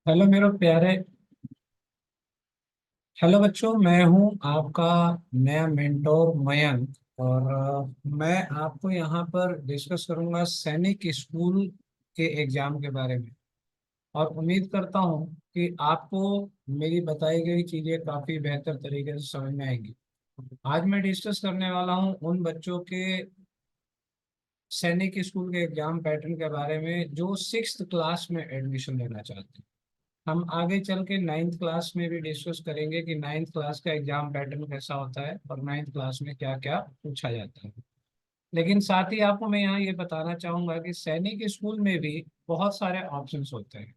Hello मेरे प्यारे। Hello बच्चों, मैं हूं आपका नया मेंटोर मयंक। और मैं आपको यहाँ पर डिस्कस करूंगा सैनिक स्कूल के एग्जाम के बारे में। और उम्मीद करता हूं कि आपको मेरी बताई गई चीज़ें काफ़ी बेहतर तरीके से समझ में आएंगी। आज मैं डिस्कस करने वाला हूं उन बच्चों के सैनिक स्कूल के एग्जाम पैटर्न के बारे में जो सिक्स्थ क्लास में एडमिशन लेना चाहते हैं। हम आगे चल के नाइन्थ क्लास में भी डिस्कस करेंगे कि नाइन्थ क्लास का एग्जाम पैटर्न कैसा होता है और नाइन्थ क्लास में क्या क्या पूछा जाता है। लेकिन साथ ही आपको मैं यहाँ ये बताना चाहूंगा कि सैनिक स्कूल में भी बहुत सारे ऑप्शंस होते हैं।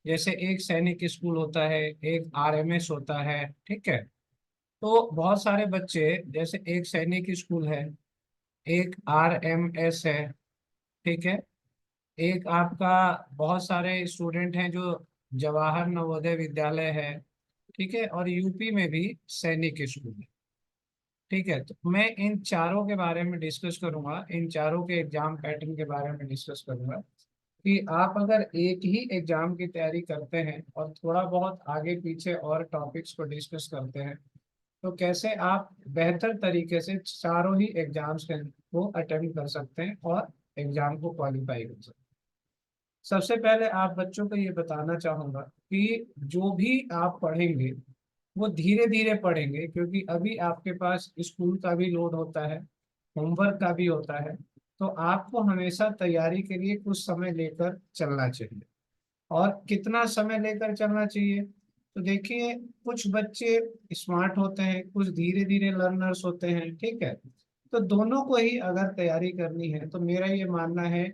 जैसे एक सैनिक स्कूल होता है, एक आरएमएस होता है, ठीक है। तो बहुत सारे बच्चे, जैसे एक सैनिक स्कूल है, एक आरएमएस है, ठीक है। एक आपका बहुत सारे स्टूडेंट हैं जो जवाहर नवोदय विद्यालय है, ठीक है। और यूपी में भी सैनिक स्कूल है, ठीक है। तो मैं इन चारों के बारे में डिस्कस करूंगा, इन चारों के एग्जाम पैटर्न के बारे में डिस्कस करूंगा कि आप अगर एक ही एग्जाम की तैयारी करते हैं और थोड़ा बहुत आगे पीछे और टॉपिक्स को डिस्कस करते हैं तो कैसे आप बेहतर तरीके से चारों ही एग्जाम्स को अटेम्प्ट कर सकते हैं और एग्जाम को क्वालिफाई कर सकते हैं। सबसे पहले आप बच्चों को ये बताना चाहूंगा कि जो भी आप पढ़ेंगे वो धीरे धीरे पढ़ेंगे, क्योंकि अभी आपके पास स्कूल का भी लोड होता है, होमवर्क का भी होता है। तो आपको हमेशा तैयारी के लिए कुछ समय लेकर चलना चाहिए। और कितना समय लेकर चलना चाहिए? तो देखिए, कुछ बच्चे स्मार्ट होते हैं, कुछ धीरे धीरे लर्नर्स होते हैं, ठीक है। तो दोनों को ही अगर तैयारी करनी है तो मेरा ये मानना है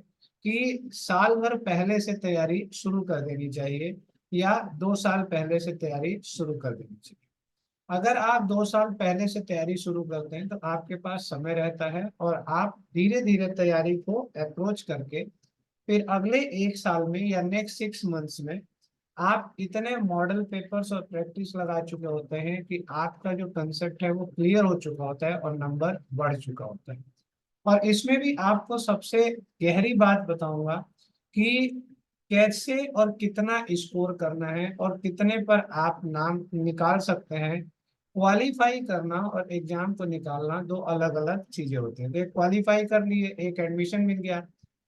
कि साल भर पहले से तैयारी शुरू कर देनी चाहिए या 2 साल पहले से तैयारी शुरू कर देनी चाहिए। अगर आप 2 साल पहले से तैयारी शुरू करते हैं तो आपके पास समय रहता है और आप धीरे धीरे तैयारी को अप्रोच करके फिर अगले 1 साल में या नेक्स्ट 6 मंथ्स में आप इतने मॉडल पेपर्स और प्रैक्टिस लगा चुके होते हैं कि आपका जो कंसेप्ट है वो क्लियर हो चुका होता है और नंबर बढ़ चुका होता है। और इसमें भी आपको सबसे गहरी बात बताऊंगा कि कैसे और कितना स्कोर करना है और कितने पर आप नाम निकाल सकते हैं। क्वालिफाई करना और एग्जाम को निकालना दो अलग अलग चीजें होती हैं। तो एक क्वालिफाई कर लिए, एक एडमिशन मिल गया।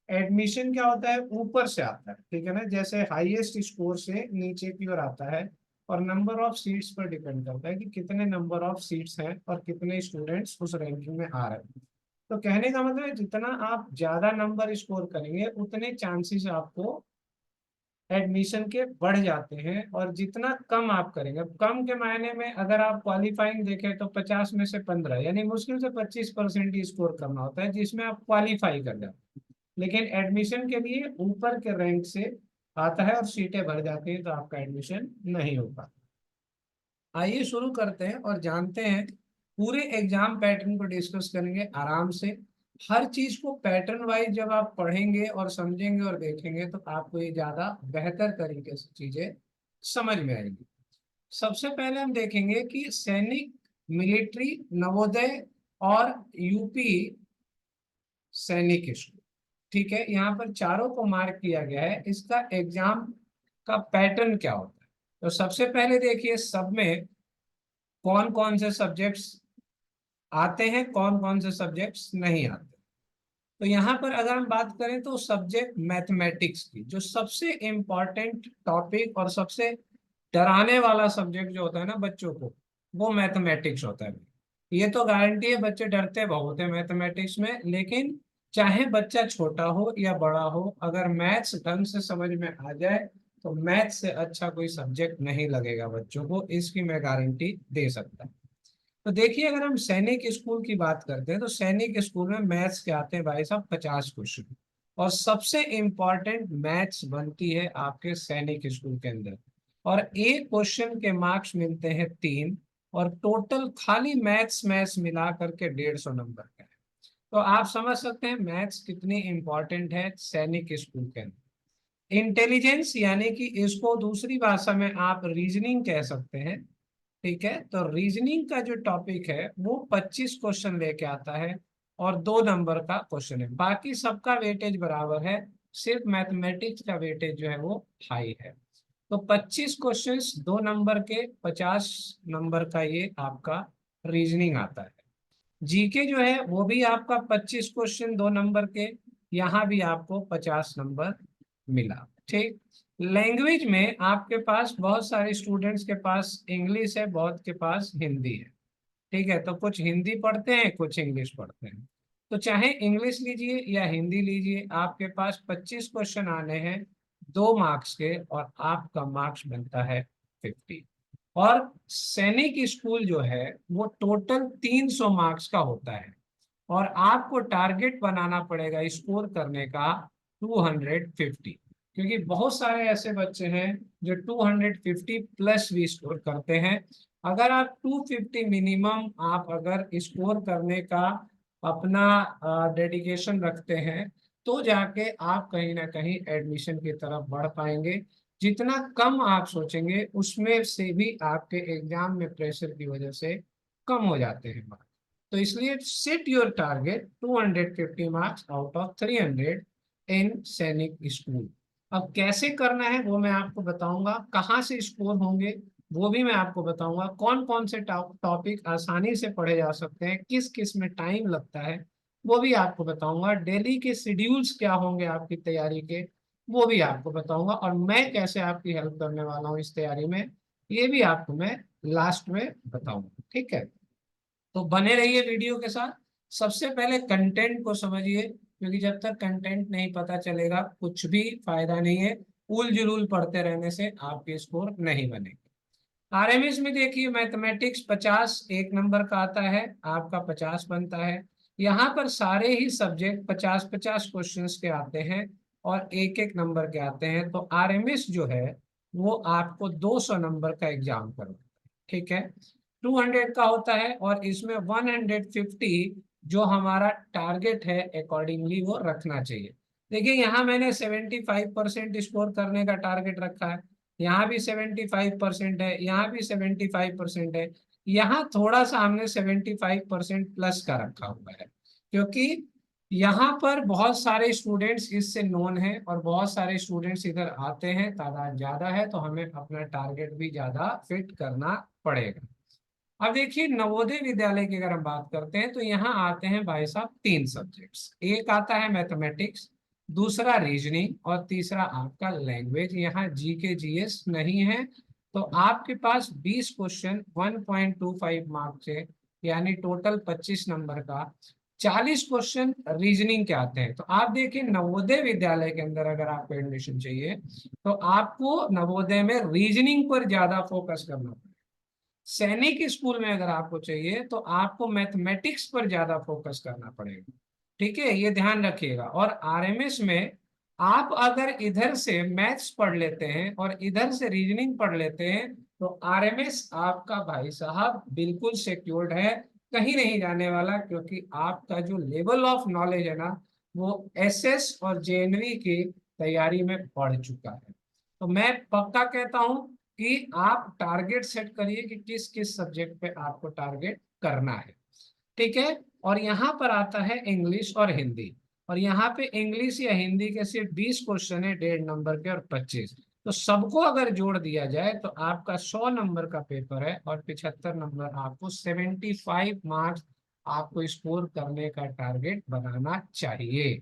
एडमिशन क्या होता है? ऊपर से आता है, ठीक है ना। जैसे हाईएस्ट स्कोर से नीचे की ओर आता है और नंबर ऑफ सीट्स पर डिपेंड करता है कि कितने नंबर ऑफ सीट्स हैं और कितने स्टूडेंट्स उस रैंकिंग में आ रहे हैं। तो कहने का मतलब है जितना आप ज्यादा नंबर स्कोर करेंगे उतने चांसेस आपको एडमिशन के बढ़ जाते हैं। और जितना कम आप करेंगे, अब कम के मायने में अगर आप क्वालिफाइंग देखें तो 50 में से 15 यानी मुश्किल से 25% ही स्कोर करना होता है जिसमें आप क्वालिफाई कर जाते हैं। लेकिन एडमिशन के लिए ऊपर के रैंक से आता है और सीटें भर जाती हैं तो आपका एडमिशन नहीं हो पाता। आइए शुरू करते हैं और जानते हैं, पूरे एग्जाम पैटर्न को डिस्कस करेंगे आराम से। हर चीज को पैटर्न वाइज जब आप पढ़ेंगे और समझेंगे और देखेंगे तो आपको ये ज्यादा बेहतर तरीके से चीजें समझ में आएंगी। सबसे पहले हम देखेंगे कि सैनिक, मिलिट्री, नवोदय और यूपी सैनिक स्कूल, ठीक है। यहाँ पर चारों को मार्क किया गया है। इसका एग्जाम का पैटर्न क्या होता है? तो सबसे पहले देखिए सब में कौन कौन से सब्जेक्ट्स आते हैं, कौन कौन से सब्जेक्ट्स नहीं आते। तो यहाँ पर अगर हम बात करें तो सब्जेक्ट मैथमेटिक्स की जो सबसे इम्पॉर्टेंट टॉपिक और सबसे डराने वाला सब्जेक्ट जो होता है ना बच्चों को, वो मैथमेटिक्स होता है। ये तो गारंटी है, बच्चे डरते बहुत है मैथमेटिक्स में। लेकिन चाहे बच्चा छोटा हो या बड़ा हो, अगर मैथ्स ढंग से समझ में आ जाए तो मैथ्स से अच्छा कोई सब्जेक्ट नहीं लगेगा बच्चों को, इसकी मैं गारंटी दे सकता हूँ। तो देखिए, अगर हम सैनिक स्कूल की बात करते हैं तो सैनिक स्कूल में मैथ्स के आते हैं भाई साहब 50 क्वेश्चन। और सबसे इंपॉर्टेंट मैथ्स बनती है आपके सैनिक स्कूल के अंदर। और एक क्वेश्चन के मार्क्स मिलते हैं 3। और टोटल खाली मैथ्स मैथ्स मिला करके 150 नंबर का है। तो आप समझ सकते हैं मैथ्स कितनी इंपॉर्टेंट है सैनिक स्कूल के अंदर। इंटेलिजेंस यानी कि इसको दूसरी भाषा में आप रीजनिंग कह सकते हैं, ठीक है। तो रीजनिंग का जो टॉपिक है वो 25 क्वेश्चन लेके आता है और 2 नंबर का क्वेश्चन है। बाकी सबका वेटेज बराबर है, सिर्फ मैथमेटिक्स का वेटेज जो है वो हाई है। तो 25 क्वेश्चंस 2 नंबर के, 50 नंबर का ये आपका रीजनिंग आता है। जीके जो है वो भी आपका 25 क्वेश्चन 2 नंबर के, यहाँ भी आपको 50 नंबर मिला। ठीक। लैंग्वेज में आपके पास बहुत सारे स्टूडेंट्स के पास इंग्लिश है, बहुत के पास हिंदी है। ठीक है, तो कुछ हिंदी पढ़ते हैं, कुछ इंग्लिश पढ़ते हैं। तो चाहे इंग्लिश लीजिए या हिंदी लीजिए, आपके पास 25 क्वेश्चन आने हैं 2 मार्क्स के, और आपका मार्क्स बनता है 50। और सैनिक स्कूल जो है वो टोटल 300 मार्क्स का होता है, और आपको टारगेट बनाना पड़ेगा स्कोर करने का 250, क्योंकि बहुत सारे ऐसे बच्चे हैं जो 250 प्लस भी स्कोर करते हैं। अगर आप 250 मिनिमम आप अगर स्कोर करने का अपना डेडिकेशन रखते हैं, तो जाके आप कहीं ना कहीं एडमिशन की तरफ बढ़ पाएंगे। जितना कम आप सोचेंगे उसमें से भी आपके एग्जाम में प्रेशर की वजह से कम हो जाते हैं मार्क्स। तो इसलिए set your target 250 marks out of 300 इन सैनिक स्कूल। अब कैसे करना है वो मैं आपको बताऊंगा, कहाँ से स्कोर होंगे वो भी मैं आपको बताऊंगा, कौन कौन से टॉपिक आसानी से पढ़े जा सकते हैं, किस किस में टाइम लगता है वो भी आपको बताऊंगा, डेली के शेड्यूल्स क्या होंगे आपकी तैयारी के वो भी आपको बताऊंगा, और मैं कैसे आपकी हेल्प करने वाला हूँ इस तैयारी में ये भी आपको मैं लास्ट में बताऊंगा। ठीक है, तो बने रहिए वीडियो के साथ। सबसे पहले कंटेंट को समझिए, क्योंकि जब तक कंटेंट नहीं पता चलेगा कुछ भी फायदा नहीं है। उल जुलूल पढ़ते रहने से आपके स्कोर नहीं बनेंगे। आरएमएस में देखिए, मैथमेटिक्स 50 1 नंबर का आता है, आपका 50 बनता है। यहाँ पर सारे ही सब्जेक्ट 50-50 क्वेश्चंस के आते हैं, और 1-1 नंबर के आते हैं। तो आरएमएस जो है वो आपको 200 नंबर का एग्जाम करवाता है। ठीक है, 200 का होता है, और इसमें 150 जो हमारा टारगेट है अकॉर्डिंगली वो रखना चाहिए। देखिए यहाँ मैंने 75% स्कोर करने का टारगेट रखा है, यहाँ भी 75% है, यहाँ भी 75% है, यहाँ थोड़ा सा हमने 75% प्लस का रखा हुआ है, क्योंकि यहाँ पर बहुत सारे स्टूडेंट्स इससे नोन हैं और बहुत सारे स्टूडेंट्स इधर आते हैं, तादाद ज्यादा है, तो हमें अपना टारगेट भी ज्यादा फिट करना पड़ेगा। अब देखिए नवोदय विद्यालय की अगर हम बात करते हैं, तो यहाँ आते हैं भाई साहब 3 सब्जेक्ट्स, एक आता है मैथमेटिक्स, दूसरा रीजनिंग, और तीसरा आपका लैंग्वेज। यहाँ जी के जीएस नहीं है, तो आपके पास 20 क्वेश्चन 1.25 मार्क्स है, यानी टोटल 25 नंबर का 40 क्वेश्चन रीजनिंग के आते हैं। तो आप देखिए नवोदय विद्यालय के अंदर अगर आपको एडमिशन चाहिए, तो आपको नवोदय में रीजनिंग पर ज्यादा फोकस करना पड़ेगा। सैनिक स्कूल में अगर आपको चाहिए तो आपको मैथमेटिक्स पर ज्यादा फोकस करना पड़ेगा। ठीक है, ये ध्यान रखिएगा। और आरएमएस में आप अगर इधर से मैथ्स पढ़ लेते हैं और इधर से रीजनिंग पढ़ लेते हैं, तो आरएमएस आपका भाई साहब बिल्कुल सिक्योर्ड है, कहीं नहीं जाने वाला, क्योंकि आपका जो लेवल ऑफ नॉलेज है ना वो एसएस और जेएनवी की तैयारी में बढ़ चुका है। तो मैं पक्का कहता हूं कि आप टारगेट सेट करिए कि किस किस सब्जेक्ट पे आपको टारगेट करना है। ठीक है, और यहाँ पर आता है इंग्लिश और हिंदी, और यहाँ पे इंग्लिश या हिंदी के सिर्फ 20 क्वेश्चन है 1.5 नंबर के और 25, तो सबको अगर जोड़ दिया जाए तो आपका 100 नंबर का पेपर है, और 75 नंबर आपको 75 मार्क्स आपको स्कोर करने का टारगेट बनाना चाहिए।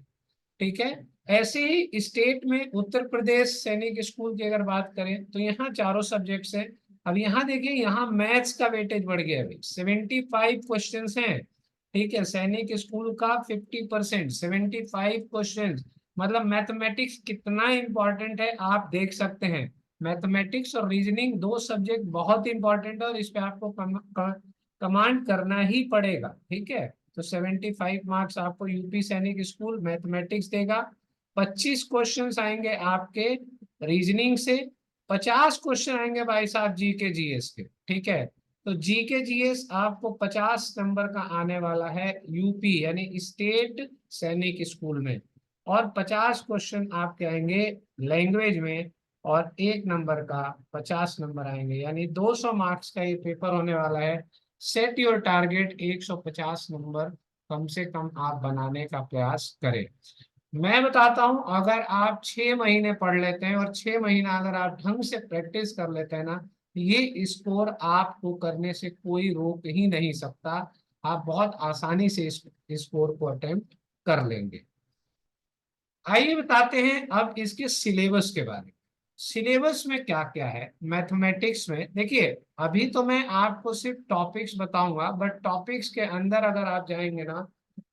ठीक है, ऐसे ही स्टेट में उत्तर प्रदेश सैनिक स्कूल की अगर बात करें तो यहाँ चारों सब्जेक्ट्स हैं। अब यहाँ देखिए, यहाँ मैथ्स का वेटेज बढ़ गया, अभी 75 क्वेश्चन हैं। ठीक है, सैनिक स्कूल का 50%, 75 क्वेश्चन, मतलब मैथमेटिक्स कितना इंपॉर्टेंट है आप देख सकते हैं। मैथमेटिक्स और रीजनिंग 2 सब्जेक्ट बहुत इंपॉर्टेंट है, और इस पे आपको कमांड करना ही पड़ेगा। ठीक है, तो 75 मार्क्स आपको यूपी सैनिक स्कूल मैथमेटिक्स देगा। 25 क्वेश्चंस आएंगे आपके रीजनिंग से, 50 क्वेश्चन आएंगे भाई साहब जी के जीएस के। ठीक है, तो जी के जीएस आपको 50 नंबर का आने वाला है यूपी यानी स्टेट सैनिक स्कूल में, और 50 क्वेश्चन आपके आएंगे लैंग्वेज में, और 1 नंबर का 50 नंबर आएंगे, यानी 200 मार्क्स का ये पेपर होने वाला है। सेट योर टारगेट 150 नंबर कम से कम आप बनाने का प्रयास करें। मैं बताता हूं, अगर आप 6 महीने पढ़ लेते हैं और 6 महीना अगर आप ढंग से प्रैक्टिस कर लेते हैं ना, ये स्कोर आपको करने से कोई रोक ही नहीं सकता। आप बहुत आसानी से इस स्कोर को अटेम्प्ट कर लेंगे। आइए बताते हैं अब इसके सिलेबस के बारे में। सिलेबस में क्या क्या है मैथमेटिक्स में, देखिए अभी तो मैं आपको सिर्फ टॉपिक्स बताऊंगा, बट टॉपिक्स के अंदर अगर आप जाएंगे ना,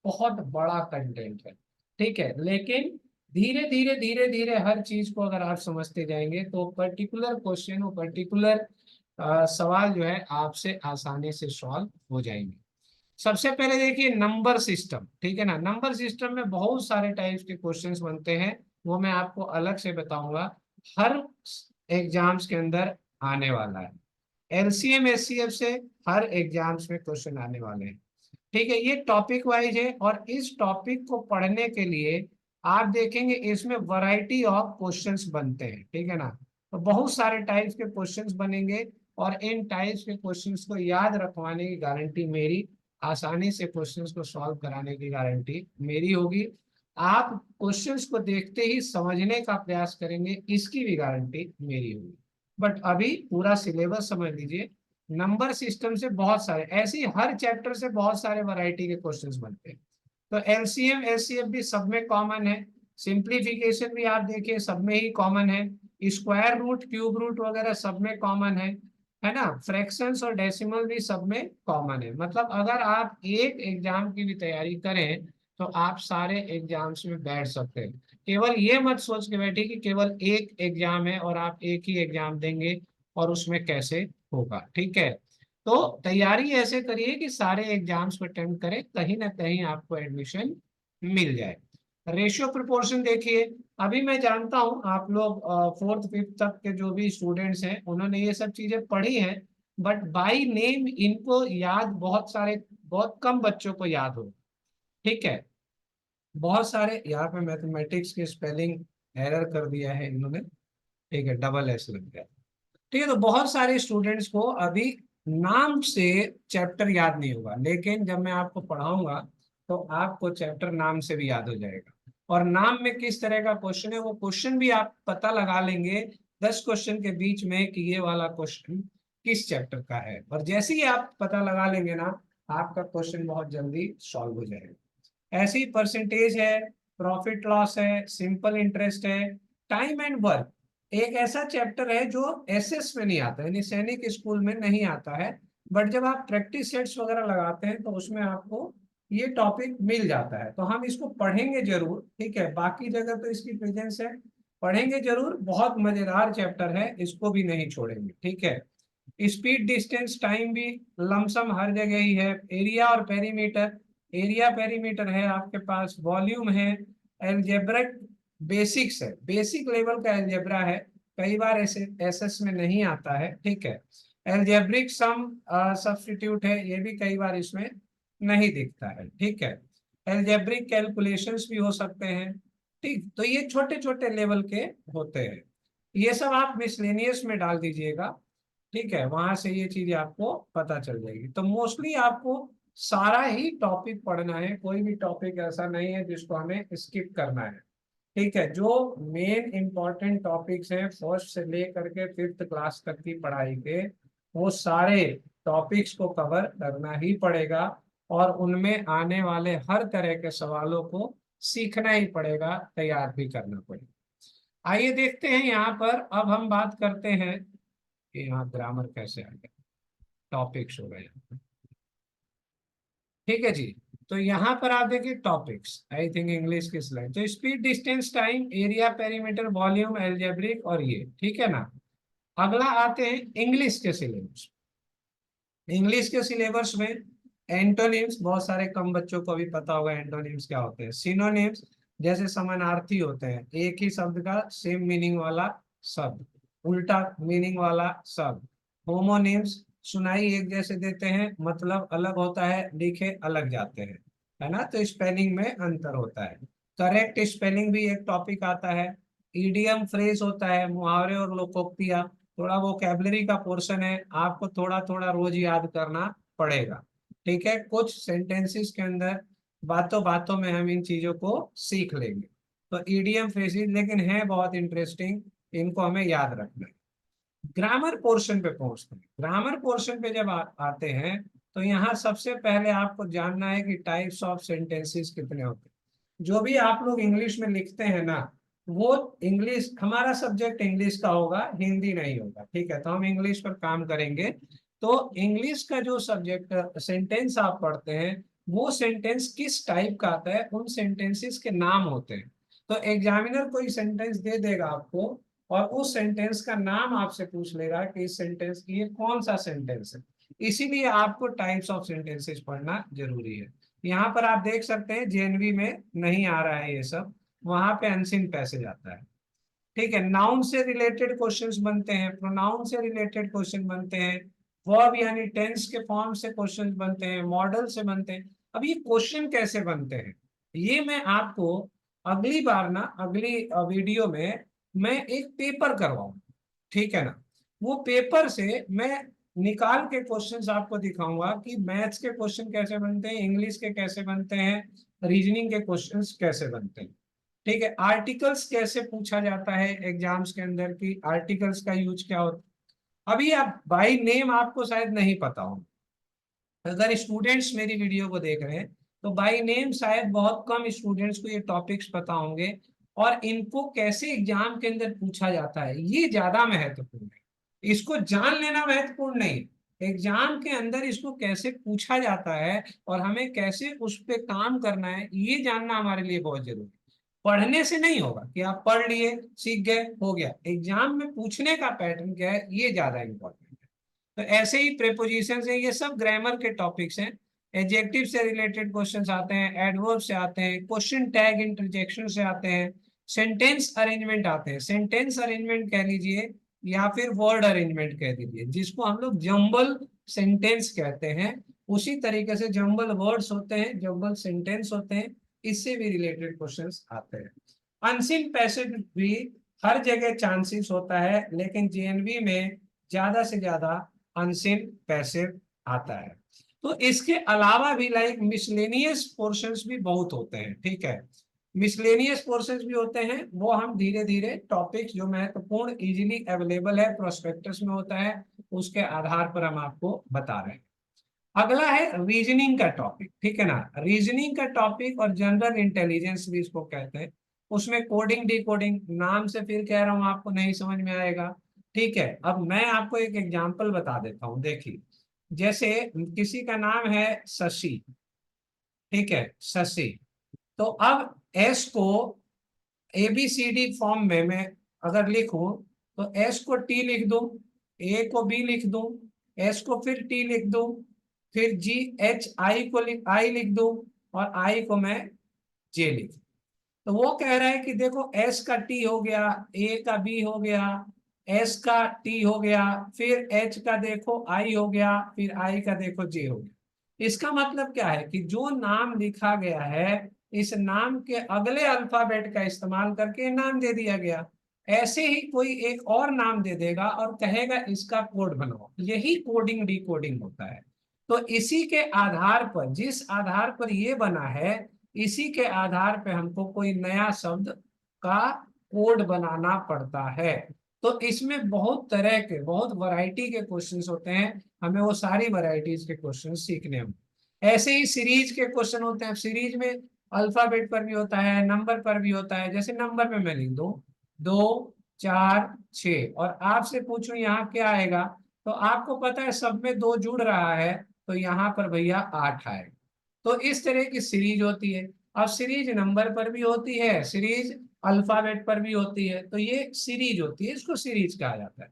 बहुत बड़ा कंटेंट है। ठीक है, लेकिन धीरे धीरे धीरे धीरे हर चीज को अगर आप समझते जाएंगे तो पर्टिकुलर क्वेश्चन और पर्टिकुलर सवाल जो है आपसे आसानी से सॉल्व हो जाएंगे। सबसे पहले देखिए नंबर सिस्टम, ठीक है ना। नंबर सिस्टम में बहुत सारे टाइप्स के क्वेश्चंस बनते हैं, वो मैं आपको अलग से बताऊंगा। हर एग्जाम्स के अंदर आने वाला है। एलसीएम एचसीएफ से हर एग्जाम्स में क्वेश्चन आने वाले हैं। ठीक है, ये टॉपिक वाइज है, और इस टॉपिक को पढ़ने के लिए आप देखेंगे इसमें वैरायटी ऑफ क्वेश्चंस बनते हैं। ठीक है ना, तो बहुत सारे टाइप्स के क्वेश्चंस बनेंगे, और इन टाइप्स के क्वेश्चंस को याद रखवाने की गारंटी मेरी, आसानी से क्वेश्चंस को सॉल्व कराने की गारंटी मेरी होगी। आप क्वेश्चंस को देखते ही समझने का प्रयास करेंगे, इसकी भी गारंटी मेरी होगी। बट अभी पूरा सिलेबस समझ लीजिए। नंबर सिस्टम से बहुत सारे ऐसे ही हर चैप्टर से बहुत सारे वैरायटी के क्वेश्चंस बनते हैं। तो एलसीएम एचसीएफ भी सब में कॉमन है। सिंप्लीफिकेशन भी आप देखिए सब में ही कॉमन है। स्क्वायर रूट क्यूब रूट वगैरह सब में कॉमन है ना। फ्रैक्शंस और डेसिमल भी सब में कॉमन है। मतलब अगर आप एक एग्जाम की भी तैयारी करें तो आप सारे एग्जाम्स में बैठ सकते हैं। केवल ये मत सोच के बैठिए कि केवल एक एग्जाम है और आप एक ही एग्जाम देंगे और उसमें कैसे होगा। ठीक है, तो तैयारी ऐसे करिए कि सारे एग्जाम्स को अटेम्प्ट करें, कहीं ना कहीं आपको एडमिशन मिल जाए। रेशियो प्रोपोर्शन देखिए, अभी मैं जानता हूं आप लोग फोर्थ फिफ्थ तक के जो भी स्टूडेंट्स हैं उन्होंने ये सब चीजें पढ़ी हैं, बट बाय नेम इनको याद बहुत कम बच्चों को याद हो। ठीक है, बहुत सारे यहाँ पे मैथमेटिक्स के स्पेलिंग एरर कर दिया है इन्होंने। ठीक है, डबल एस लग गया। ठीक है, तो बहुत सारे स्टूडेंट्स को अभी नाम से चैप्टर याद नहीं होगा, लेकिन जब मैं आपको पढ़ाऊंगा तो आपको चैप्टर नाम से भी याद हो जाएगा। और नाम में किस तरह का क्वेश्चन है वो क्वेश्चन भी आप पता लगा लेंगे 10 क्वेश्चन के बीच में कि ये वाला क्वेश्चन किस चैप्टर का है। और जैसे ही आप पता लगा लेंगे ना, आपका क्वेश्चन बहुत जल्दी सॉल्व हो जाएगा। ऐसी परसेंटेज है, प्रॉफिट लॉस है, सिंपल इंटरेस्ट है, टाइम एंड वर्क एक ऐसा चैप्टर है जो एसएस में नहीं आता, यानी सैनिक स्कूल में नहीं आता है। बट जब आप प्रैक्टिस सेट्स वगैरह लगाते हैं तो उसमें आपको ये टॉपिक मिल जाता है, तो हम इसको पढ़ेंगे जरूर। ठीक है, बाकी जगह तो इसकी प्रेजेंस है, पढ़ेंगे जरूर। बहुत मजेदार चैप्टर है, इसको भी नहीं छोड़ेंगे। ठीक है, स्पीड डिस्टेंस टाइम भी लमसम हर जगह ही है। एरिया और पेरीमीटर, एरिया पेरीमीटर है आपके पास, वॉल्यूम है, एल्जेब्रिक बेसिक्स है, बेसिक लेवल का एल्जेब्रा है, कई बार ऐसे एसएस में नहीं आता है। ठीक है, एल्जेब्रिक सम सब्स्टिट्यूट है, ये भी कई बार इसमें नहीं दिखता है। ठीक है, एल्जेब्रिक कैलकुलेशंस भी हो सकते हैं। ठीक, तो ये छोटे छोटे लेवल के होते हैं, ये सब आप मिसलेनियस में डाल दीजिएगा। ठीक है, वहां से ये चीजें आपको पता चल जाएगी। तो मोस्टली आपको सारा ही टॉपिक पढ़ना है, कोई भी टॉपिक ऐसा नहीं है जिसको हमें स्किप करना है। ठीक है, जो मेन इंपॉर्टेंट टॉपिक्स हैं फर्स्ट से लेकर के फिफ्थ क्लास तक की पढ़ाई के, वो सारे टॉपिक्स को कवर करना ही पड़ेगा, और उनमें आने वाले हर तरह के सवालों को सीखना ही पड़ेगा, तैयार भी करना पड़ेगा। आइए देखते हैं यहाँ पर, अब हम बात करते हैं कि यहाँ ग्रामर कैसे आ गया, टॉपिक्स हो गए। ठीक है जी, तो यहाँ पर आप देखिए टॉपिक्स, आई थिंक इंग्लिश की स्लाइड, तो speed distance time area perimeter volume algebraic और ये, ठीक है ना। अगला आते हैं इंग्लिश के सिलेबस। इंग्लिश के सिलेबस में एंटोनिम्स, बहुत सारे कम बच्चों को भी पता होगा एंटोनिम्स क्या होते हैं। सिनोनिम्स जैसे समानार्थी होते हैं, एक ही शब्द का सेम मीनिंग वाला शब्द, उल्टा मीनिंग वाला शब्द। होमोनिम्स सुनाई एक जैसे देते हैं, मतलब अलग होता है, लिखे अलग जाते हैं, है ना, तो स्पेलिंग में अंतर होता है। करेक्ट स्पेलिंग भी एक टॉपिक आता है। ईडियम फ्रेज होता है, मुहावरे और लोकोक्तियां, थोड़ा वोकेबलरी का पोर्शन है, आपको थोड़ा थोड़ा रोज याद करना पड़ेगा। ठीक है, कुछ सेंटेंसेस के अंदर बातों बातों में हम इन चीजों को सीख लेंगे। तो ईडीएम फ्रेजेस लेकिन है बहुत इंटरेस्टिंग, इनको हमें याद रखना है। ग्रामर पोर्शन पे पहुंचते हैं। ग्रामर पोर्शन पे जब आते हैं तो यहाँ सबसे पहले आपको जानना है कि टाइप्स ऑफ सेंटेंसेस कितने होते हैं। जो भी आप लोग इंग्लिश में लिखते हैं ना, वो इंग्लिश, हमारा सब्जेक्ट इंग्लिश का होगा, हिंदी नहीं होगा, ठीक है, तो हम इंग्लिश पर काम करेंगे। तो इंग्लिश का जो सब्जेक्ट सेंटेंस आप पढ़ते हैं, वो सेंटेंस किस टाइप का आता है, उन सेंटेंसेस के नाम होते हैं। तो एग्जामिनर कोई सेंटेंस दे देगा आपको, और उस सेंटेंस का नाम आपसे पूछ लेगा कि इस सेंटेंस की ये कौन सा सेंटेंस है। इसीलिए आपको टाइप्स ऑफ सेंटेंसेस पढ़ना जरूरी है। यहाँ पर आप देख सकते हैं जेएनवी में नहीं आ रहा है ये सब, वहां पे अनसीन पैसेज आता है। ठीक है, नाउन से रिलेटेड क्वेश्चंस बनते हैं, प्रोनाउन से रिलेटेड क्वेश्चन बनते हैं, वर्ब यानी टेंस के फॉर्म से क्वेश्चंस बनते हैं, मॉडल से बनते हैं। अब ये क्वेश्चन कैसे बनते हैं, ये मैं आपको अगली बार ना, अगली वीडियो में मैं एक पेपर करवाऊंगा, ठीक है ना। वो पेपर से मैं निकाल के क्वेश्चंस आपको दिखाऊंगा कि मैथ्स के क्वेश्चन कैसे बनते हैं, इंग्लिश के कैसे बनते हैं, रीजनिंग के क्वेश्चंस कैसे बनते हैं। ठीक है, आर्टिकल्स कैसे पूछा जाता है एग्जाम्स के अंदर, की आर्टिकल्स का यूज क्या होता है। अभी आप बाय नेम आपको शायद नहीं पता हो, अगर स्टूडेंट्स मेरी वीडियो को देख रहे हैं तो बाय नेम शायद बहुत कम स्टूडेंट्स को ये टॉपिक्स पता होंगे, और इनको कैसे एग्जाम के अंदर पूछा जाता है ये ज्यादा महत्वपूर्ण है। इसको जान लेना महत्वपूर्ण नहीं, एग्जाम के अंदर इसको कैसे पूछा जाता है और हमें कैसे उस पर काम करना है, ये जानना हमारे लिए बहुत जरूरी है। पढ़ने से नहीं होगा कि आप पढ़ लिए सीख गए हो गया, एग्जाम में पूछने का पैटर्न क्या है ये ज्यादा इंपॉर्टेंट है। तो ऐसे ही प्रेपोजिशन है, ये सब ग्रामर के टॉपिक्स हैं। एडजेक्टिव से रिलेटेड क्वेश्चंस आते हैं, एडवर्ब से आते हैं, क्वेश्चन टैग इंटरजेक्शन से आते हैं, सेंटेंस अरेंजमेंट आते हैं। सेंटेंस अरेंजमेंट कह लीजिए या फिर वर्ड अरेंजमेंट कह दीजिए, जिसको हम लोग जंबल सेंटेंस कहते हैं। उसी तरीके से जंबल वर्ड्स होते हैं, जंबल सेंटेंस होते हैं, इससे भी रिलेटेड क्वेश्चंस आते हैं। अनसीन पैसेज भी हर जगह चांसेस होता है, लेकिन जेएनवी में ज्यादा से ज्यादा अनसीन पैसिव आता है। तो इसके अलावा भी लाइक मिसलेनियस पोर्शंस भी बहुत होते हैं, ठीक है। मिसलेनियस पोर्शंस भी होते हैं, वो हम धीरे धीरे टॉपिक्स जो महत्वपूर्ण इजीली अवेलेबल है प्रोस्पेक्टस में होता है, उसके आधार पर हम आपको बता रहे हैं। अगला है रीजनिंग का टॉपिक, ठीक है ना। रीजनिंग का टॉपिक और जनरल इंटेलिजेंस भी इसको कहते हैं। उसमें कोडिंग डिकोडिंग, नाम से फिर कह रहा हूं आपको नहीं समझ में आएगा, ठीक है। अब मैं आपको एक एग्जांपल बता देता हूं, देखिए जैसे किसी का नाम है शशि, ठीक है, शशि। तो अब एस को ABCD फॉर्म में मैं अगर लिखूं तो एस को टी लिख दूं, ए को बी लिख दूं, एस को फिर टी लिख दूं, फिर GHI को आई लिख दूं, और आई को मैं जे लिख दूं। तो वो कह रहा है कि देखो एस का टी हो गया, ए का बी हो गया, एस का टी हो गया, फिर एच का देखो आई हो गया, फिर आई का देखो जे हो गया। इसका मतलब क्या है कि जो नाम लिखा गया है, इस नाम के अगले अल्फाबेट का इस्तेमाल करके नाम दे दिया गया। ऐसे ही कोई एक और नाम दे देगा और कहेगा इसका कोड बनाओ, यही कोडिंग डिकोडिंग होता है। तो इसी के आधार पर, जिस आधार पर ये बना है, इसी के आधार पे हमको कोई नया शब्द का कोड बनाना पड़ता है। तो इसमें बहुत तरह के, बहुत वैरायटी के क्वेश्चंस होते हैं, हमें वो सारी वैरायटीज के क्वेश्चन सीखने होंगे। ऐसे ही सीरीज के क्वेश्चन होते हैं, सीरीज में अल्फाबेट पर भी होता है, नंबर पर भी होता है। जैसे नंबर पे मैं लिख दूं 2 4 6, और आपसे पूछूं यहाँ क्या आएगा, तो आपको पता है सब में 2 जुड़ रहा है, तो यहाँ पर भैया 8 आएगा। तो इस तरह की सीरीज होती है। अब सीरीज नंबर पर भी होती है, सीरीज अल्फाबेट पर भी होती है, तो ये सीरीज होती है, इसको सीरीज कहा जाता है।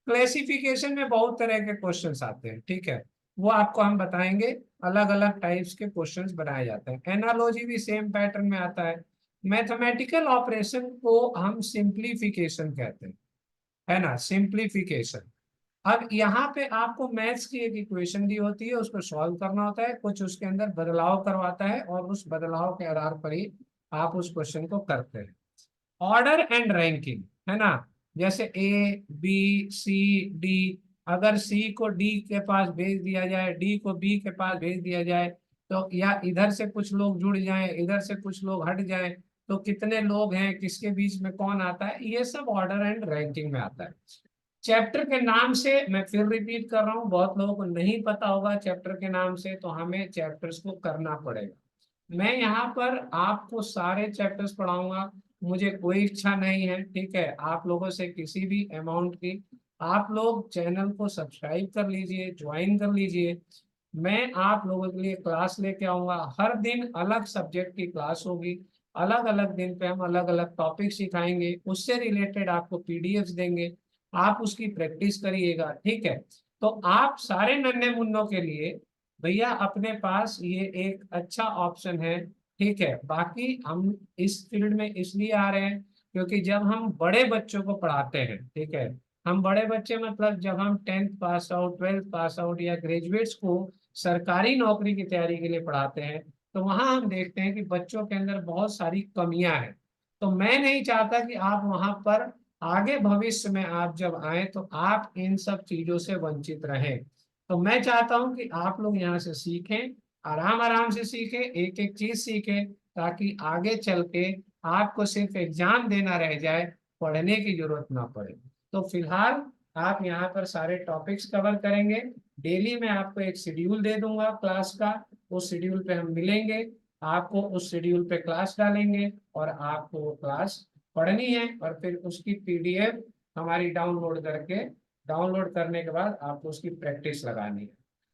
क्लासिफिकेशन में बहुत तरह के क्वेश्चंस आते हैं, ठीक है, वो आपको हम बताएंगे। अलग अलग टाइप्स के क्वेश्चंस बनाए जाते हैं। एनालॉजी भी सेम पैटर्न में आता है। मैथमेटिकल ऑपरेशन को हम सिंप्लीफिकेशन कहते हैं, है ना, सिंप्लीफिकेशन। अब यहाँ पे आपको मैथ्स की एक इक्वेशन दी होती है, उसको सॉल्व करना होता है, कुछ उसके अंदर बदलाव करवाता है, और उस बदलाव के आधार पर ही आप उस क्वेश्चन को करते हैं। ऑर्डर एंड रैंकिंग, है ना, जैसे ABCD, अगर सी को डी के पास भेज दिया जाए, डी को बी के पास भेज दिया जाए, तो या इधर से कुछ लोग जुड़ जाएं, इधर से कुछ लोग हट जाएं, तो कितने लोग हैं, किसके बीच में कौन आता है, ये सब ऑर्डर एंड रैंकिंग में आता है। चैप्टर के नाम से मैं फिर रिपीट कर रहा हूँ, बहुत लोगों को नहीं पता होगा चैप्टर के नाम से, तो हमें चैप्टर्स को करना पड़ेगा। मैं यहाँ पर आपको सारे चैप्टर्स पढ़ाऊंगा, मुझे कोई इच्छा नहीं है, ठीक है, आप लोगों से किसी भी अमाउंट की। आप लोग चैनल को सब्सक्राइब कर लीजिए, ज्वाइन कर लीजिए। मैं आप लोगों के लिए क्लास लेके आऊंगा, हर दिन अलग सब्जेक्ट की क्लास होगी, अलग अलग दिन पे हम अलग अलग टॉपिक सिखाएंगे, उससे रिलेटेड आपको पीडीएफ्स देंगे, आप उसकी प्रैक्टिस करिएगा, ठीक है। तो आप सारे नन्हे मुन्नों के लिए भैया अपने पास ये एक अच्छा ऑप्शन है, ठीक है। बाकी हम इस फील्ड में इसलिए आ रहे हैं क्योंकि जब हम बड़े बच्चों को पढ़ाते हैं, ठीक है, हम बड़े बच्चे मतलब जब हम 10th pass out, 12th pass out या ग्रेजुएट्स को सरकारी नौकरी की तैयारी के लिए पढ़ाते हैं, तो वहां हम देखते हैं कि बच्चों के अंदर बहुत सारी कमियां हैं। तो मैं नहीं चाहता कि आप वहां पर आगे भविष्य में आप जब आए तो आप इन सब चीजों से वंचित रहें। तो मैं चाहता हूं कि आप लोग यहाँ से सीखें, आराम आराम से सीखें, एक एक चीज सीखें, ताकि आगे चल के आपको सिर्फ एग्जाम देना रह जाए, पढ़ने की जरूरत ना पड़े। तो फिलहाल आप यहाँ पर सारे टॉपिक्स कवर करेंगे। डेली मैं आपको एक शेड्यूल दे दूंगा क्लास का, उस शेड्यूल पे हम मिलेंगे, आपको उस शेड्यूल पे क्लास डालेंगे और आपको वो क्लास पढ़नी है, और फिर उसकी पीडीएफ हमारी डाउनलोड करने के बाद आपको उसकी प्रैक्टिस लगानी है।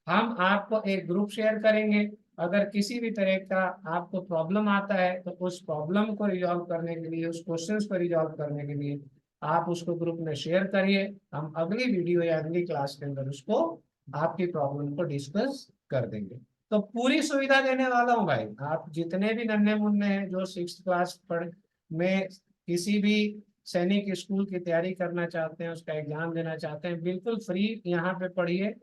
हम आपको एक ग्रुप शेयर करेंगे, अगर किसी भी तरह का आपको प्रॉब्लम आता है तो उस प्रॉब्लम को रिजॉल्व करने के लिए, उस क्वेश्चंस को रिजॉल्व करने के लिए आप उसको ग्रुप में शेयर करिए। हम अगली वीडियो या अगली क्लास के अंदर उसको, आपकी प्रॉब्लम को डिस्कस कर देंगे। तो पूरी सुविधा देने वाला हूँ भाई, आप जितने भी नन्हे मुन्ने हैं जो 6th क्लास पढ़ में किसी भी सैनिक स्कूल की तैयारी करना चाहते हैं, उसका एग्जाम देना चाहते हैं, बिल्कुल फ्री यहाँ पे पढ़िए,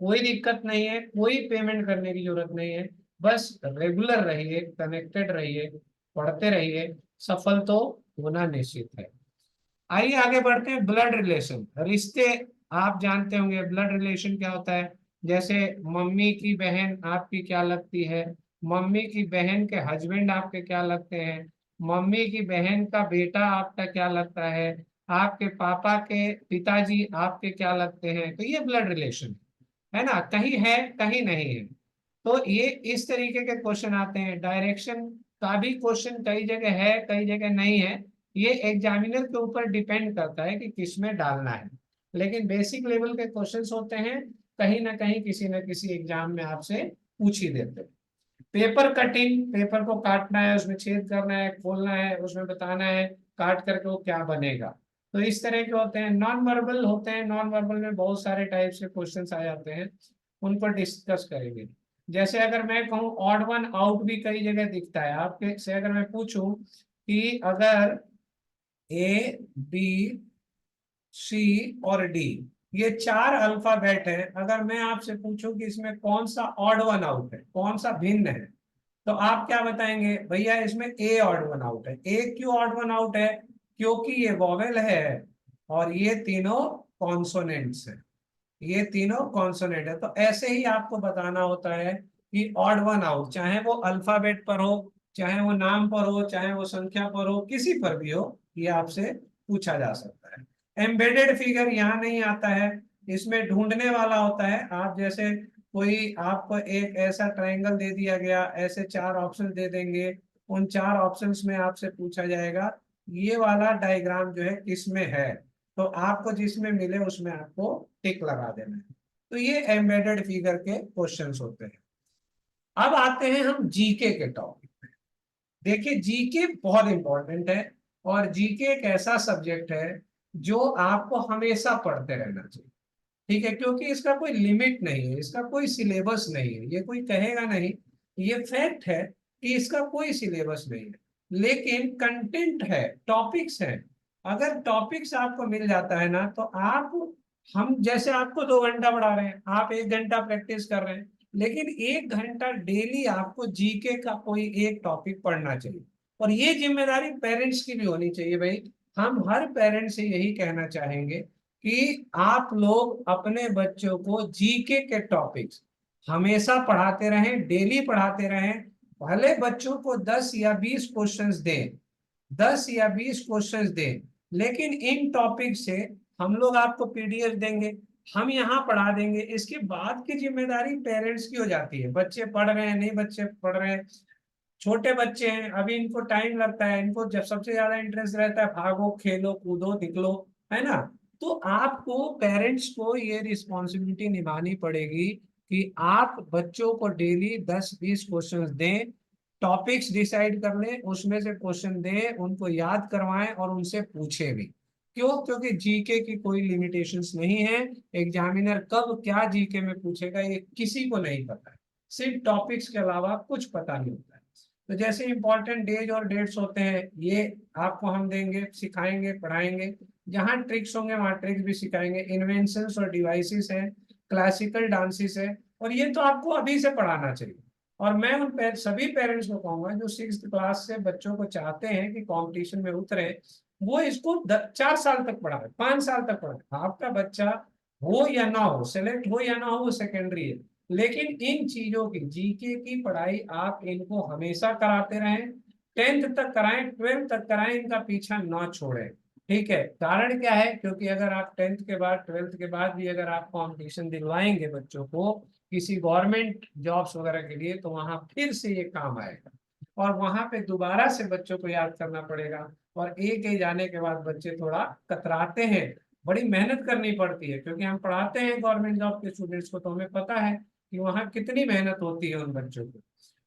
कोई दिक्कत नहीं है, कोई पेमेंट करने की जरूरत नहीं है। बस रेगुलर रहिए, कनेक्टेड रहिए, पढ़ते रहिए, सफल तो होना निश्चित है। आइए आगे बढ़ते हैं। ब्लड रिलेशन, रिश्ते आप जानते होंगे ब्लड रिलेशन क्या होता है। जैसे मम्मी की बहन आपकी क्या लगती है, मम्मी की बहन के हस्बैंड आपके क्या लगते हैं, मम्मी की बहन का बेटा आपका क्या लगता है, आपके पापा के पिताजी आपके क्या लगते हैं। तो ये ब्लड रिलेशन है ना, कहीं है कहीं नहीं है। तो ये इस तरीके के क्वेश्चन आते हैं। डायरेक्शन का भी क्वेश्चन कई जगह है कई जगह नहीं है, ये एग्जामिनर के ऊपर डिपेंड करता है कि किस में डालना है। लेकिन बेसिक लेवल के क्वेश्चंस होते हैं, कहीं ना कहीं किसी न किसी एग्जाम में आपसे पूछ ही देते हैं। पेपर कटिंग, पेपर को काटना है, उसमें छेद करना है, खोलना है, उसमें बताना है काट करके वो क्या बनेगा। तो इस तरह के होते हैं। नॉन वर्बल होते हैं, नॉन वर्बल में बहुत सारे टाइप के क्वेश्चंस आ जाते हैं, उन पर डिस्कस करेंगे। जैसे अगर मैं कहूँ ऑड वन आउट भी कई जगह दिखता है, आपके से अगर मैं पूछूं कि अगर ए बी सी और डी, ये 4 अल्फाबेट है, अगर मैं आपसे पूछूं कि इसमें कौन सा ऑड वन आउट है, कौन सा भिन्न है, तो आप क्या बताएंगे, भैया इसमें ए ऑड वन आउट है। ए क्यों ऑड वन आउट है, क्योंकि ये वॉवेल है और ये तीनों कॉन्सोनेंट्स है, ये तीनों कॉन्सोनेंट है। तो ऐसे ही आपको बताना होता है कि ऑड वन आउट, चाहे वो अल्फाबेट पर हो, चाहे वो नाम पर हो, चाहे वो संख्या पर हो, किसी पर भी हो, ये आपसे पूछा जा सकता है। एम्बेडेड फिगर यहाँ नहीं आता है, इसमें ढूंढने वाला होता है। आप जैसे कोई आपको एक ऐसा ट्रायंगल दे दिया गया, ऐसे 4 ऑप्शन दे देंगे, उन 4 ऑप्शंस में आपसे पूछा जाएगा ये वाला डायग्राम जो है किसमें है, तो आपको जिसमें मिले उसमें आपको टिक लगा देना है। तो ये एम्बेडेड फिगर के क्वेश्चंस होते हैं। अब आते हैं हम जीके के टॉपिक पे। देखिए जीके बहुत इंपॉर्टेंट है, और जीके एक ऐसा सब्जेक्ट है जो आपको हमेशा पढ़ते रहना चाहिए, ठीक है, क्योंकि इसका कोई लिमिट नहीं है, इसका कोई सिलेबस नहीं है, ये कोई कहेगा नहीं, ये फैक्ट है कि इसका कोई सिलेबस नहीं है, लेकिन कंटेंट है, टॉपिक्स है। अगर टॉपिक्स आपको मिल जाता है ना, तो आप, हम जैसे आपको 2 घंटा पढ़ा रहे हैं, आप 1 घंटा प्रैक्टिस कर रहे हैं, लेकिन 1 घंटा डेली आपको जीके का कोई एक टॉपिक पढ़ना चाहिए। और ये जिम्मेदारी पेरेंट्स की भी होनी चाहिए भाई। हम हर पेरेंट्स से यही कहना चाहेंगे कि आप लोग अपने बच्चों को जीके के टॉपिक्स हमेशा पढ़ाते रहें, डेली पढ़ाते रहें। भले बच्चों को 10 या 20 क्वेश्चंस दें, 10 या 20 क्वेश्चंस दें, लेकिन इन टॉपिक से हम लोग आपको पीडीएफ देंगे, हम यहाँ पढ़ा देंगे। इसके बाद की जिम्मेदारी पेरेंट्स की हो जाती है। बच्चे पढ़ रहे हैं, नहीं बच्चे पढ़ रहे हैं, छोटे बच्चे हैं, अभी इनको टाइम लगता है, इनको जब सबसे ज्यादा इंटरेस्ट रहता है भागो खेलो कूदो निकलो, है ना। तो आपको पेरेंट्स को ये रिस्पॉन्सिबिलिटी निभानी पड़ेगी कि आप बच्चों को डेली 10-20 क्वेश्चंस दें, टॉपिक्स डिसाइड कर लें, उसमें से क्वेश्चन दें, उनको याद करवाएं और उनसे पूछे भी। क्यों? क्योंकि जीके की कोई लिमिटेशंस नहीं है। एग्जामिनर कब क्या जीके में पूछेगा ये किसी को नहीं पता है, सिर्फ टॉपिक्स के अलावा कुछ पता नहीं होता है। तो जैसे इंपॉर्टेंट डेज और डेट्स होते हैं, ये आपको हम देंगे, सिखाएंगे, पढ़ाएंगे। जहाँ ट्रिक्स होंगे वहाँ ट्रिक्स भी सिखाएंगे। इन्वेंशंस और डिवाइसेस हैं, क्लासिकल डांसेस है, और ये तो आपको अभी से पढ़ाना चाहिए। और मैं उन सभी पेरेंट्स को कहूंगा जो 6th क्लास से बच्चों को चाहते हैं कि कंपटीशन में उतरे, वो इसको 4 साल तक पढ़ाए, 5 साल तक पढ़ाए। आपका बच्चा हो या ना हो, सेलेक्ट हो या ना हो, वो सेकेंडरी है, लेकिन इन चीजों की, जीके की पढ़ाई आप इनको हमेशा कराते रहें। 10th तक कराएं, 12th तक कराएं, इनका पीछा ना छोड़ें। ठीक है? कारण क्या है? क्योंकि अगर आप 10th के बाद, 12th के बाद भी अगर आप कंपटीशन दिलवाएंगे बच्चों को किसी गवर्नमेंट जॉब्स वगैरह के लिए, तो वहां फिर से ये काम आएगा, और वहां पे दोबारा से बच्चों को याद करना पड़ेगा। और एक एज आने के बाद बच्चे थोड़ा कतराते हैं, बड़ी मेहनत करनी पड़ती है, क्योंकि हम पढ़ाते हैं गवर्नमेंट जॉब के स्टूडेंट्स को, तो हमें पता है कि वहाँ कितनी मेहनत होती है उन बच्चों को।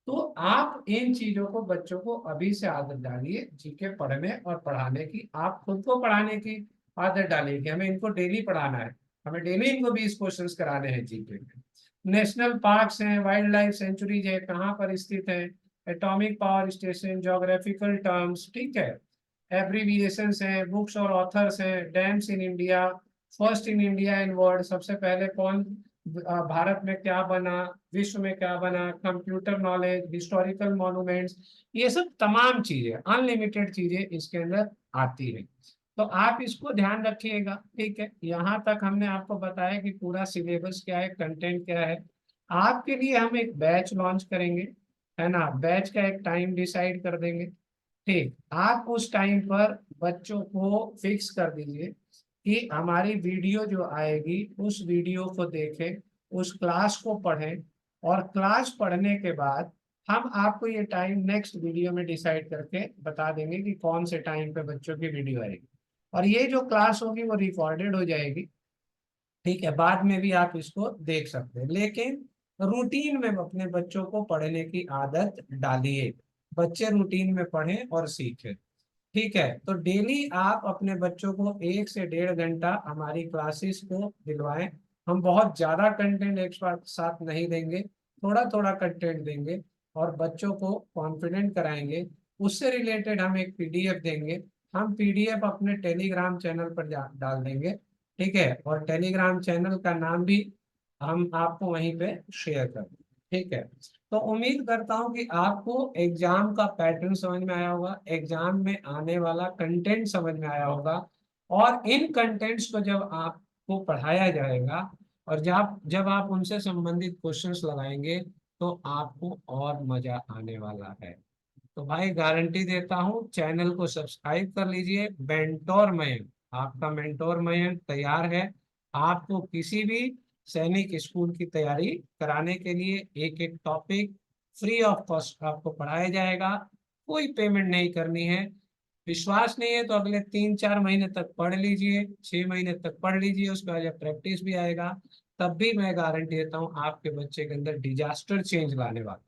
तो आप इन चीजों को बच्चों को अभी से आदत डालिए, जीके पढ़ने और पढ़ाने की। आप खुद को पढ़ाने की आदत डालिए कि हमें इनको डेली पढ़ाना है, हमें डेली इनको 20 क्वेश्चंस कराने हैं जीके में। नेशनल पार्क्स हैं, वाइल्ड लाइफ सेंचुरीज है, कहाँ पर स्थित है, atomic power station, geographical terms, ठीक है, एब्रीविएशंस हैं, बुक्स और ऑथर्स हैं, dams in India, first in India in world, सबसे पहले कौन भारत में क्या बना, विश्व में क्या बना, कंप्यूटर नॉलेज, हिस्टोरिकल मॉन्यूमेंट्स, ये सब तमाम चीजें, अनलिमिटेड चीजें इसके अंदर आती है। तो आप इसको ध्यान रखिएगा। ठीक है? यहाँ तक हमने आपको बताया कि पूरा सिलेबस क्या है, कंटेंट क्या है। आपके लिए हम एक बैच लॉन्च करेंगे, है ना, बैच का एक टाइम डिसाइड कर देंगे। ठीक, आप उस टाइम पर बच्चों को फिक्स कर दीजिए कि हमारी वीडियो जो आएगी उस वीडियो को देखें, उस क्लास को पढ़ें, और क्लास पढ़ने के बाद हम आपको ये टाइम नेक्स्ट वीडियो में डिसाइड करके बता देंगे कि कौन से टाइम पे बच्चों की वीडियो आएगी। और ये जो क्लास होगी वो रिकॉर्डेड हो जाएगी। ठीक है? बाद में भी आप इसको देख सकते हैं, लेकिन रूटीन में अपने बच्चों को पढ़ने की आदत डालिए। बच्चे रूटीन में पढ़ें और सीखें। ठीक है? तो डेली आप अपने बच्चों को 1 से 1.5 घंटा हमारी क्लासेस को दिलवाएं। हम बहुत ज्यादा कंटेंट एक साथ नहीं देंगे, थोड़ा थोड़ा कंटेंट देंगे, और बच्चों को कॉन्फिडेंट कराएंगे। उससे रिलेटेड हम एक पीडीएफ देंगे, हम पीडीएफ अपने टेलीग्राम चैनल पर डाल देंगे। ठीक है? और टेलीग्राम चैनल का नाम भी हम आपको वहीं पे शेयर कर देंगे। ठीक है? तो उम्मीद करता हूं कि आपको एग्जाम का पैटर्न समझ में आया होगा, एग्जाम में आने वाला कंटेंट समझ में आया होगा, और इन कंटेंट्स को जब आपको पढ़ाया जाएगा और जब जब आप उनसे संबंधित क्वेश्चंस लगाएंगे, तो आपको और मजा आने वाला है। तो भाई गारंटी देता हूँ, चैनल को सब्सक्राइब कर लीजिए। मेंटोर मयंक, आपका मेंटोर मयंक तैयार है आपको किसी भी सैनिक स्कूल की तैयारी कराने के लिए। एक एक टॉपिक फ्री ऑफ कॉस्ट आपको पढ़ाया जाएगा, कोई पेमेंट नहीं करनी है। विश्वास नहीं है तो अगले 3-4 महीने तक पढ़ लीजिए, 6 महीने तक पढ़ लीजिए, उसके बाद जब प्रैक्टिस भी आएगा, तब भी मैं गारंटी देता हूँ आपके बच्चे के अंदर डिजास्टर चेंज लाने वाला।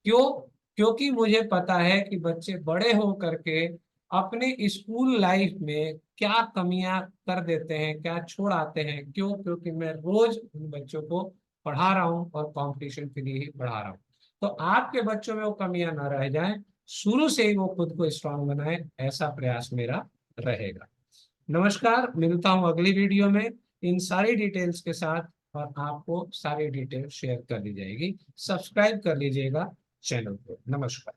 क्यों? क्योंकि मुझे पता है कि बच्चे बड़े हो करके अपने स्कूल लाइफ में क्या कमियां कर देते हैं, क्या छोड़ आते हैं। क्यों? क्योंकि मैं रोज उन बच्चों को पढ़ा रहा हूँ और कंपटीशन के लिए ही पढ़ा रहा हूँ। तो आपके बच्चों में वो कमियां ना रह जाएं, शुरू से ही वो खुद को स्ट्रांग बनाए, ऐसा प्रयास मेरा रहेगा। नमस्कार, मिलता हूँ अगली वीडियो में इन सारी डिटेल्स के साथ, और आपको सारी डिटेल शेयर कर दी जाएगी। सब्सक्राइब कर लीजिएगा चैनल को। नमस्कार।